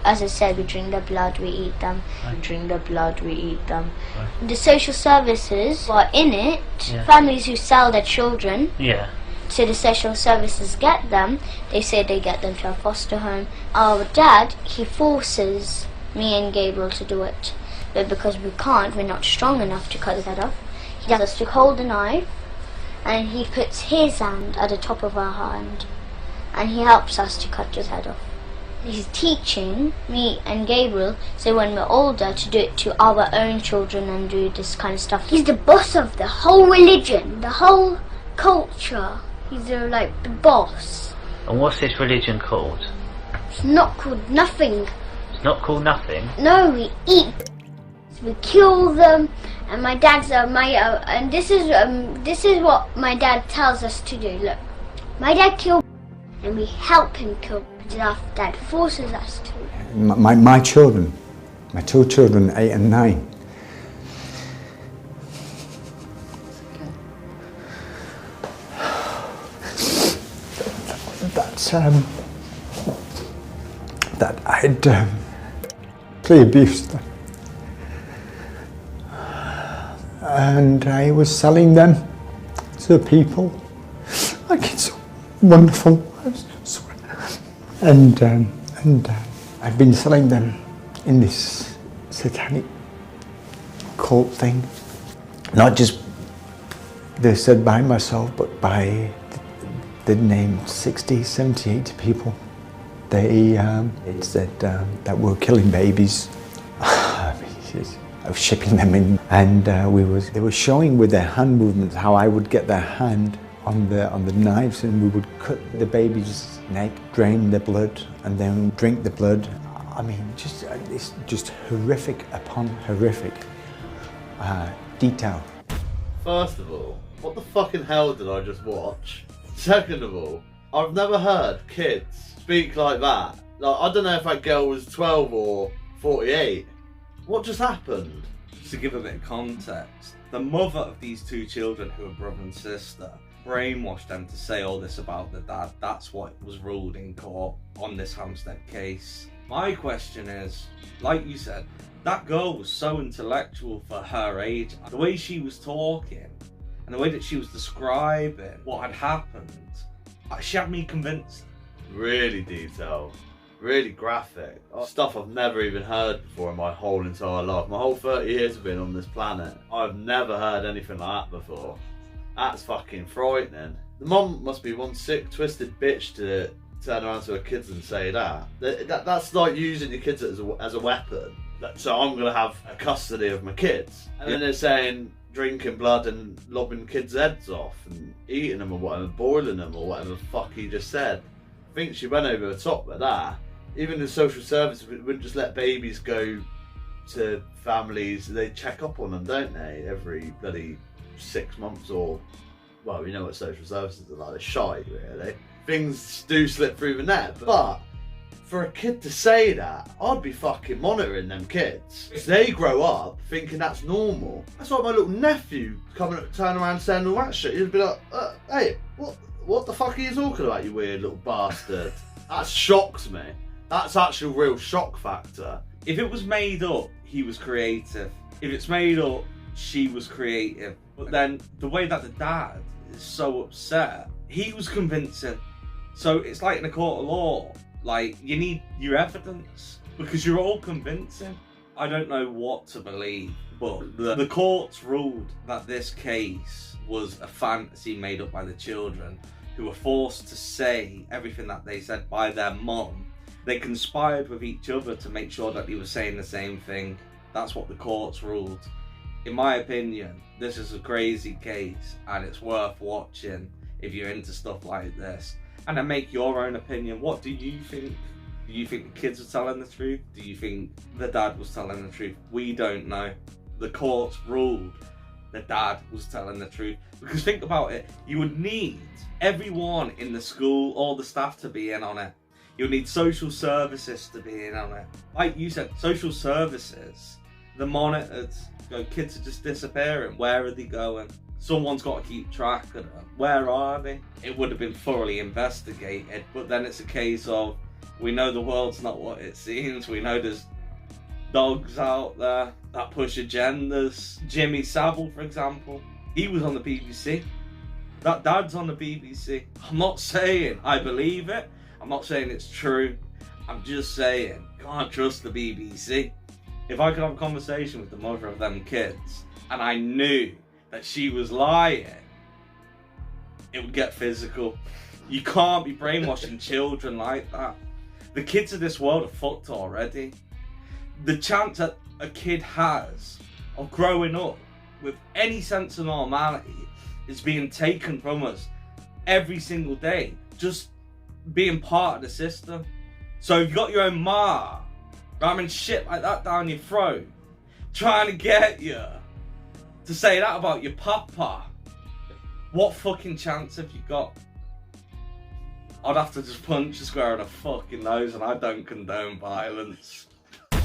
As I said, we drink the blood, we eat them. We drink the blood, we eat them. The social services are in it. Families who sell their children. So the social services get them. They say they get them to a foster home. Our dad, he forces me and Gabriel to do it. But because we can't, we're not strong enough to cut his head off. He has us to hold the knife, and he puts his hand at the top of our hand, and he helps us to cut his head off. He's teaching me and Gabriel, so when we're older, to do it to our own children and do this kind of stuff. He's the boss of the whole religion, the whole culture. He's the boss. And what's this religion called? It's not called nothing. It's not called nothing? No, we eat. We kill them, and my dad's and this is what my dad tells us to do. Look, my dad killed, and we help him kill. Our dad forces us to. My children, my two children, 8 and 9. That I'd play abused them, and I was selling them to people. Like, it's wonderful. And I've been selling them in this satanic cult thing. Not just, they said, by myself, but by the name 60, 70, 80 people. They said that we're killing babies. I was shipping them in, and they were showing with their hand movements how I would get their hand on the knives, and we would cut the baby's neck, drain the blood, and then drink the blood. I mean, it's just horrific upon horrific detail. First of all, what the fucking hell did I just watch? Second of all, I've never heard kids speak like that. Like, I don't know if that girl was 12 or 48. What just happened? Just to give a bit of context, the mother of these two children, who are brother and sister, brainwashed them to say all this about the dad. That's what was ruled in court on this Hampstead case. My question is, like you said, that girl was so intellectual for her age. The way she was talking and the way that she was describing what had happened, she had me convinced. Really detailed, really graphic. Stuff I've never even heard before in my whole entire life. My whole 30 years of being on this planet, I've never heard anything like that before. That's fucking frightening. The mum must be one sick, twisted bitch to turn around to her kids and say that. That's like using your kids as a weapon. So I'm going to have custody of my kids. And then they're saying drinking blood and lobbing kids' heads off and eating them or whatever, boiling them or whatever the fuck he just said. I think she went over the top with that. Even the social services wouldn't just let babies go to families. They check up on them, don't they? Every bloody 6 months or, well, you know what social services are like, they're shite really. Things do slip through the net, but for a kid to say that, I'd be fucking monitoring them kids. If they grow up thinking that's normal. That's why my little nephew turn around saying all that shit, he'd be like, hey, what the fuck are you talking about, you weird little bastard? That shocked me. That's actual real shock factor. If it was made up, he was creative. If it's made up, she was creative. But then the way that the dad is so upset, he was convincing. So it's like in a court of law, like, you need your evidence because you're all convincing. I don't know what to believe, but the courts ruled that this case was a fantasy made up by the children, who were forced to say everything that they said by their mum. They conspired with each other to make sure that they were saying the same thing. That's what the courts ruled. In my opinion, this is a crazy case and it's worth watching if you're into stuff like this. And then make your own opinion. What do you think? Do you think the kids were telling the truth? Do you think the dad was telling the truth? We don't know. The courts ruled the dad was telling the truth. Because think about it, you would need everyone in the school, all the staff to be in on it. You would need social services to be in on it. Like you said, social services, the monitors, kids are just disappearing. Where are they going? Someone's got to keep track of them. Where are they? It would have been thoroughly investigated, but then it's a case of We know the world's not what it seems. We know there's dogs out there that push agendas. Jimmy Savile, for example, he was on the BBC. That dad's on the BBC. I'm not saying I believe it. I'm not saying it's true. I'm just saying, can't trust the BBC. If I could have a conversation with the mother of them kids and I knew that she was lying, it would get physical. You can't be brainwashing children like that. The kids of this world are fucked already. The chance that a kid has of growing up with any sense of normality is being taken from us every single day, just being part of the system. So if you got your own ma ramming shit like that down your throat, trying to get you to say that about your papa, what fucking chance have you got? I'd have to just punch a square in the fucking nose, and I don't condone violence. If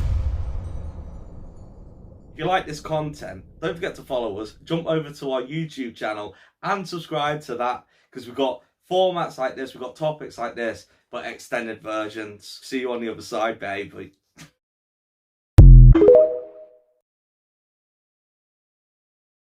you like this content, don't forget to follow us, jump over to our YouTube channel and subscribe to that, because we've got formats like this, we've got topics like this, but extended versions. See you on the other side, baby.